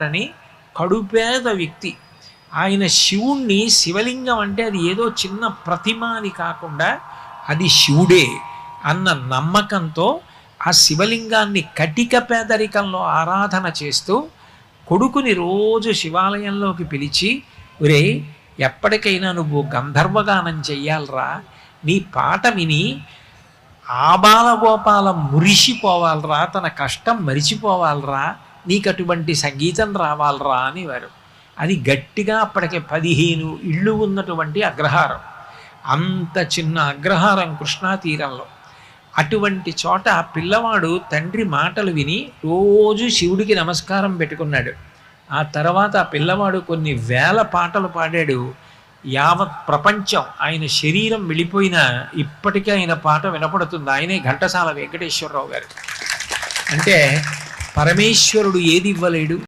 అని కడుపేద వ్యక్తి. ఆయన శివుణ్ణి శివలింగం అంటే అది ఏదో చిన్న ప్రతిమ అని కాకుండా అది శివుడే అన్న నమ్మకంతో ఆ శివలింగాన్ని కటిక పేదరికంలో ఆరాధన చేస్తూ కొడుకుని రోజు శివాలయంలోకి పిలిచి, ఒరే ఎప్పటికైనా నువ్వు గంధర్వగానం చెయ్యాలరా, నీ పాట విని ఆబాలగోపాలం మురిసిపోవాలరా, తన కష్టం మరిచిపోవాలరా, నీకు అటువంటి సంగీతం రావాలరా అనేవారు. అది గట్టిగా అప్పటికే 15 ఇళ్ళు ఉన్నటువంటి అగ్రహారం. అంత చిన్న అగ్రహారం కృష్ణా తీరంలో. అటువంటి చోట పిల్లవాడు తండ్రి మాటలు విని రోజు శివుడికి నమస్కారం పెట్టుకున్నాడు. ఆ తర్వాత ఆ పిల్లవాడు కొన్ని వేల పాటలు పాడాడు. యావత్ ప్రపంచం ఆయన శరీరం వెళ్ళిపోయినా ఇప్పటికీ ఆయన పాట వినపడుతుంది. ఆయనే ఘంటసాల వెంకటేశ్వరరావు గారు. అంటే పరమేశ్వరుడు ఏది ఇవ్వలేడు?